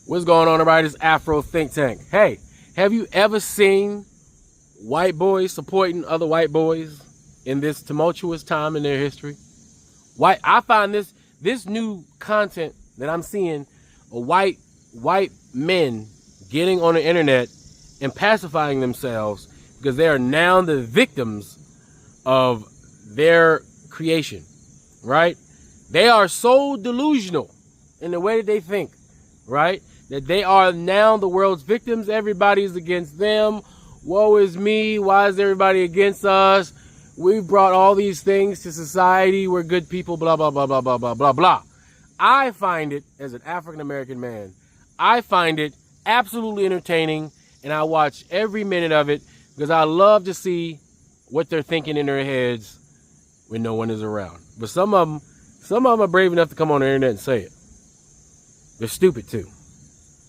What's going on, everybody? This Afro Think Tank. Hey, have you ever seen white boys supporting other white boys in this tumultuous time in their history? I find this new content that I'm seeing, white men getting on the internet and pacifying themselves because they are now the victims of their creation, right? They are so delusional in the way that they think, right? That they are now the world's victims. Everybody's against them. Woe is me. Why is everybody against us? We've brought all these things to society. We're good people, blah, blah, blah, blah, blah, blah, blah, blah. I find it, as an African-American man, I find it absolutely entertaining, and I watch every minute of it because I love to see what they're thinking in their heads when no one is around. But some of them are brave enough to come on the internet and say it. They're stupid too.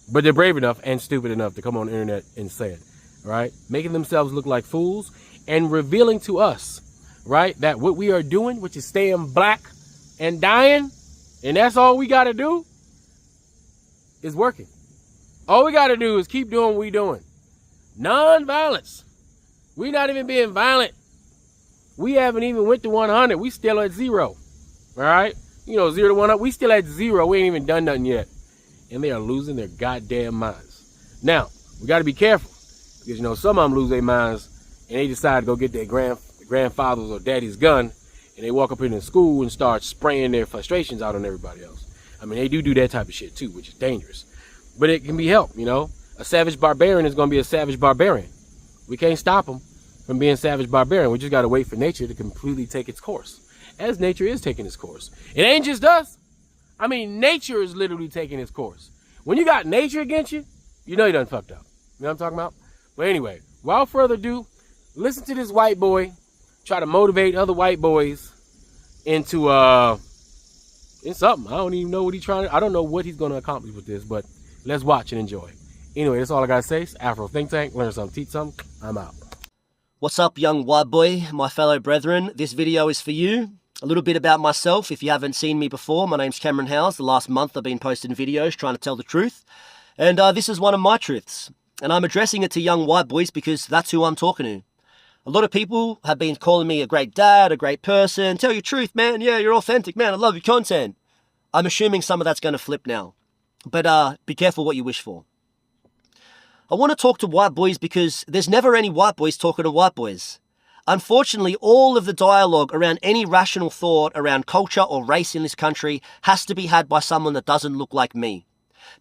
But they're brave enough and stupid enough to come on the internet and say it, right? Making themselves look like fools and revealing to us, right, that what we are doing, which is staying black and dying, and that's all we got to do, is working. All we got to do is keep doing what we're doing. Non-violence. We're not even being violent. We haven't even went to 100. We still at 0, all right? 0 to 100. We still at 0. We ain't even done nothing yet. And they are losing their goddamn minds. Now, we got to be careful because, some of them lose their minds and they decide to go get their grandfather's or daddy's gun and they walk up into school and start spraying their frustrations out on everybody else. I mean, they do that type of shit too, which is dangerous. But it can be helped, A savage barbarian is going to be a savage barbarian. We can't stop them from being savage barbarian. We just got to wait for nature to completely take its course, as nature is taking its course. It ain't just us. I mean, nature is literally taking its course. When you got nature against you, you know you done fucked up. You know what I'm talking about? But anyway, without further ado, listen to this white boy try to motivate other white boys into in something. I don't even know what I don't know what he's going to accomplish with this, but let's watch and enjoy. Anyway, that's all I got to say. It's Afro Think Tank. Learn something, teach something. I'm out. What's up, young white boy, my fellow brethren? This video is for you. A little bit about myself. If you haven't seen me before, my name's Cameron Howes. The last month I've been posting videos trying to tell the truth. And this is one of my truths. And I'm addressing it to young white boys because that's who I'm talking to. A lot of people have been calling me a great dad, a great person. Tell your truth, man. Yeah, you're authentic, man. I love your content. I'm assuming some of that's going to flip now. But be careful what you wish for. I want to talk to white boys because there's never any white boys talking to white boys. Unfortunately, all of the dialogue around any rational thought around culture or race in this country has to be had by someone that doesn't look like me.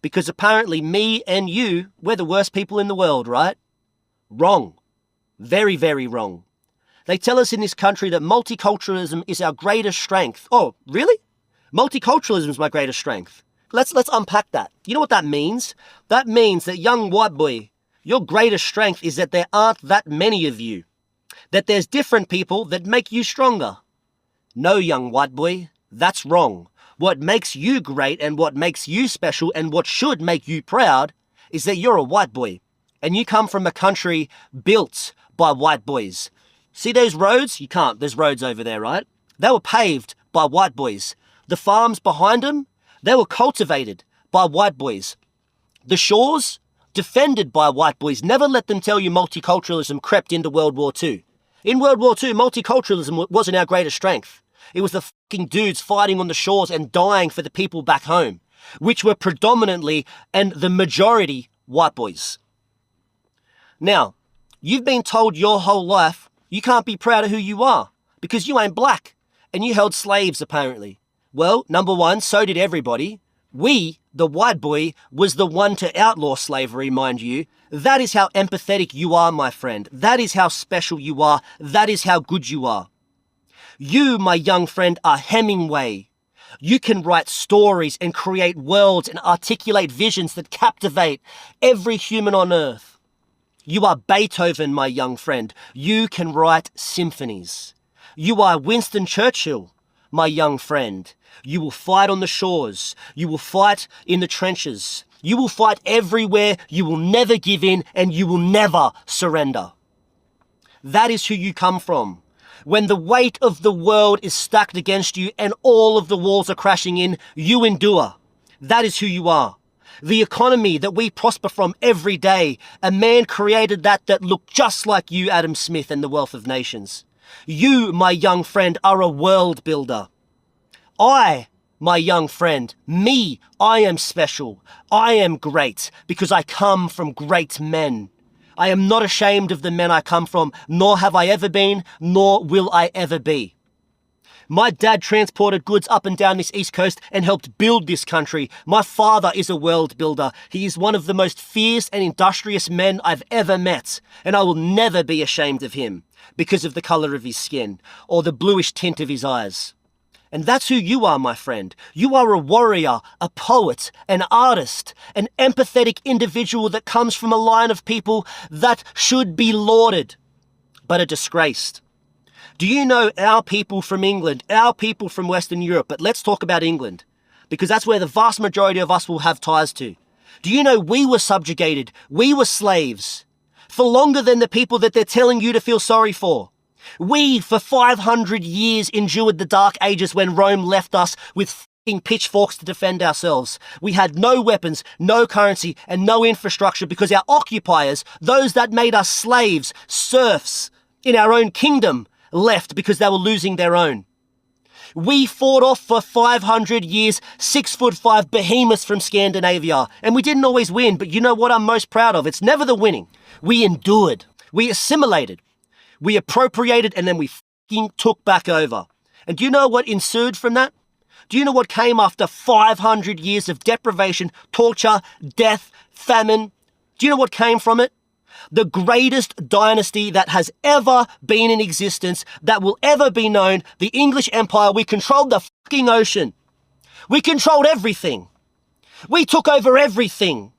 Because apparently me and you, we're the worst people in the world, right? Wrong. Very, very wrong. They tell us in this country that multiculturalism is our greatest strength. Oh, really? Multiculturalism is my greatest strength. Let's unpack that. You know what that means? That means that, young white boy, your greatest strength is that there aren't that many of you. That there's different people that make you stronger. No, young white boy, that's wrong. What makes you great and what makes you special and what should make you proud is that you're a white boy and you come from a country built by white boys. See those roads? You can't. There's roads over there, right? They were paved by white boys. The farms behind them, they were cultivated by white boys. The shores, defended by white boys. Never let them tell you multiculturalism crept into World War II. In World War II, multiculturalism wasn't our greatest strength. It was the fucking dudes fighting on the shores and dying for the people back home, which were predominantly and the majority white boys. Now, you've been told your whole life you can't be proud of who you are because you ain't black and you held slaves apparently. Well, number one, so did everybody. We, the white boy, was the one to outlaw slavery, mind you. That is how empathetic you are, my friend. That is how special you are. That is how good you are. You, my young friend, are Hemingway. You can write stories and create worlds and articulate visions that captivate every human on earth. You are Beethoven, my young friend. You can write symphonies. You are Winston Churchill, my young friend. You will fight on the shores. You will fight in the trenches. You will fight everywhere. You will never give in and you will never surrender. That is who you come from. When the weight of the world is stacked against you and all of the walls are crashing in, you endure. That is who you are. The economy that we prosper from every day, a man created that looked just like you, Adam Smith, and the wealth of nations. You, my young friend, are a world builder. I, my young friend, me, I am special. I am great because I come from great men. I am not ashamed of the men I come from, nor have I ever been, nor will I ever be. My dad transported goods up and down this East Coast and helped build this country. My father is a world builder. He is one of the most fierce and industrious men I've ever met, and I will never be ashamed of him because of the color of his skin or the bluish tint of his eyes. And that's who you are, my friend. You are a warrior, a poet, an artist, an empathetic individual that comes from a line of people that should be lauded, but are disgraced. Do you know our people from England, our people from Western Europe, but let's talk about England, because that's where the vast majority of us will have ties to. Do you know we were subjugated, we were slaves, for longer than the people that they're telling you to feel sorry for? We, for 500 years, endured the Dark Ages when Rome left us with f***ing pitchforks to defend ourselves. We had no weapons, no currency, and no infrastructure because our occupiers, those that made us slaves, serfs, in our own kingdom, left because they were losing their own. We fought off for 500 years 6'5" behemoths from Scandinavia, and we didn't always win, but you know what I'm most proud of? It's never the winning. We endured. We assimilated. We appropriated, and then we f***ing took back over. And do you know what ensued from that? Do you know what came after 500 years of deprivation, torture, death, famine? Do you know what came from it? The greatest dynasty that has ever been in existence, that will ever be known, the English Empire. We controlled the fucking ocean. We controlled everything. We took over everything.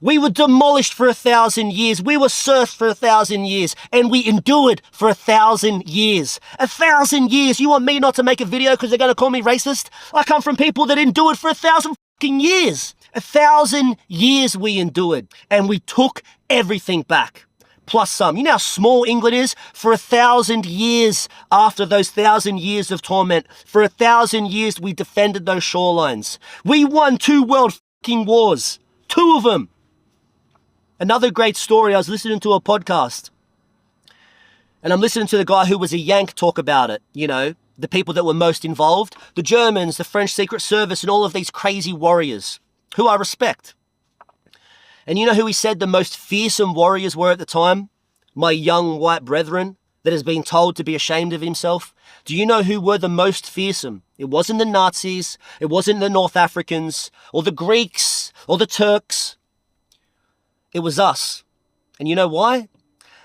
We were demolished for 1,000 years. We were serfs for 1,000 years. And we endured for 1,000 years. 1,000 years. You want me not to make a video because they're going to call me racist? I come from people that endured for 1,000 fucking years. 1,000 years we endured, and we took everything back, plus some. You know how small England is? For 1,000 years after those 1,000 years of torment, for 1,000 years we defended those shorelines. We won 2 world fucking wars, 2 of them. Another great story, I was listening to a podcast, and I'm listening to the guy who was a Yank talk about it, you know, the people that were most involved, the Germans, the French Secret Service, and all of these crazy warriors, who I respect. And you know who he said the most fearsome warriors were at the time? My young white brethren that has been told to be ashamed of himself. Do you know who were the most fearsome? It wasn't the Nazis, it wasn't the North Africans, or the Greeks, or the Turks. It was us. And you know why?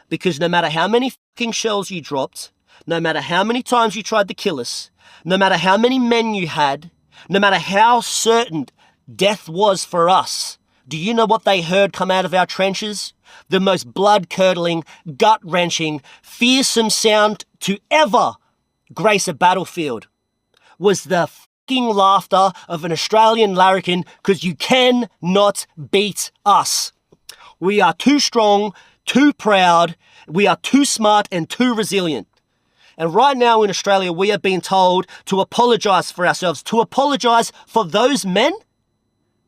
Because no matter how many fucking shells you dropped, no matter how many times you tried to kill us, no matter how many men you had, no matter how certain death was for us, do you know what they heard come out of our trenches? The most blood-curdling, gut-wrenching, fearsome sound to ever grace a battlefield was the fucking laughter of an Australian larrikin, because you cannot beat us. We are too strong, too proud, we are too smart and too resilient. And right now in Australia, we are being told to apologise for ourselves, to apologise for those men?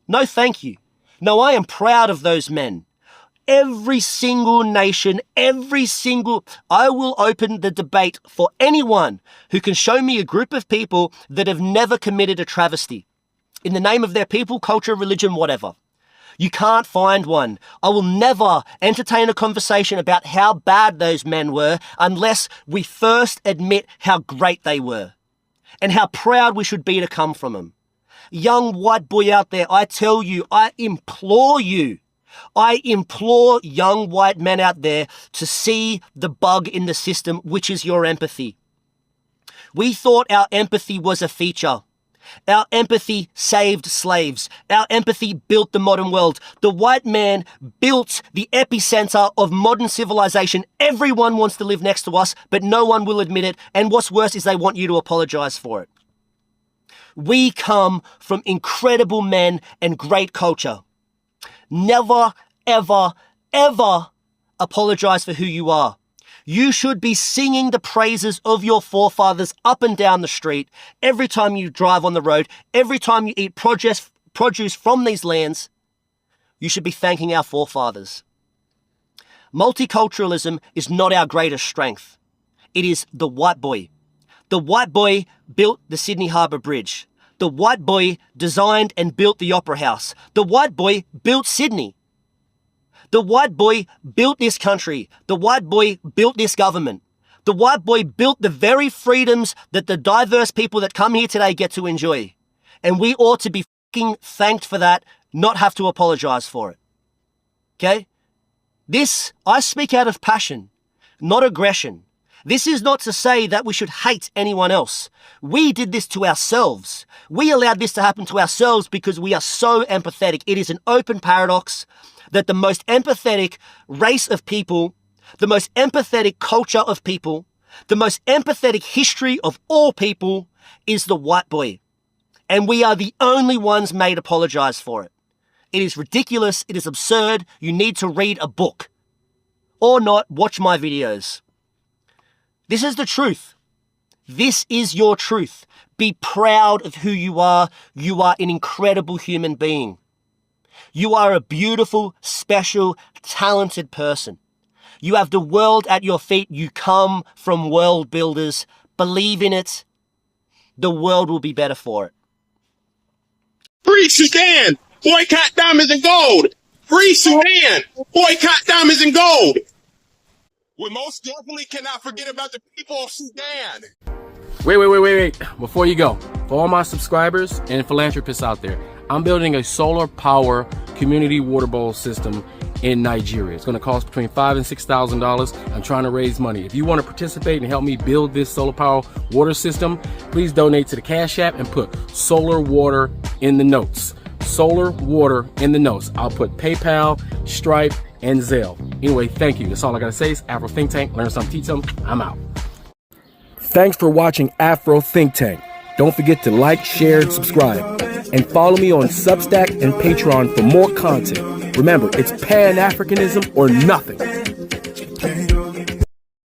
No, thank you. No, I am proud of those men. Every single nation, I will open the debate for anyone who can show me a group of people that have never committed a travesty in the name of their people, culture, religion, whatever. You can't find one. I will never entertain a conversation about how bad those men were unless we first admit how great they were and how proud we should be to come from them. Young white boy out there, I tell you, I implore young white men out there to see the bug in the system, which is your empathy. We thought our empathy was a feature. Our empathy saved slaves. Our empathy built the modern world. The white man built the epicenter of modern civilization. Everyone wants to live next to us, but no one will admit it. And what's worse is they want you to apologize for it. We come from incredible men and great culture. Never, ever, ever apologize for who you are. You should be singing the praises of your forefathers up and down the street every time you drive on the road, every time you eat produce from these lands. you should be thanking our forefathers. Multiculturalism is not our greatest strength. It is the white boy. The white boy built the Sydney Harbour Bridge. The white boy designed and built the Opera House. The white boy built Sydney. The white boy built this country. The white boy built this government. The white boy built the very freedoms that the diverse people that come here today get to enjoy. And we ought to be fucking thanked for that, not have to apologize for it. Okay? This, I speak out of passion, not aggression. This is not to say that we should hate anyone else. We did this to ourselves. We allowed this to happen to ourselves because we are so empathetic. It is an open paradox that the most empathetic race of people, the most empathetic culture of people, the most empathetic history of all people is the white boy. And we are the only ones made apologize for it. It is ridiculous. It is absurd. You need to read a book. Or not, watch my videos. This is the truth. This is your truth. Be proud of who you are. You are an incredible human being. You are a beautiful, special, talented person. You have the world at your feet. You come from world builders. Believe in it. The world will be better for it. Free Sudan! Boycott diamonds and gold! Free Sudan! Boycott diamonds and gold! We most definitely cannot forget about the people of Sudan! Wait. Before you go, for all my subscribers and philanthropists out there, I'm building a solar power community water bowl system in Nigeria. It's going to cost between $5,000 and $6,000. I'm trying to raise money. If you want to participate and help me build this solar power water system, please donate to the Cash App and put solar water in the notes. Solar water in the notes. I'll put PayPal, Stripe, and Zelle. Anyway, thank you. That's all I got to say. It's Afro Think Tank. Learn something, teach something. I'm out. Thanks for watching Afro Think Tank. Don't forget to like, share, and subscribe. And follow me on Substack and Patreon for more content. Remember, it's Pan-Africanism or nothing.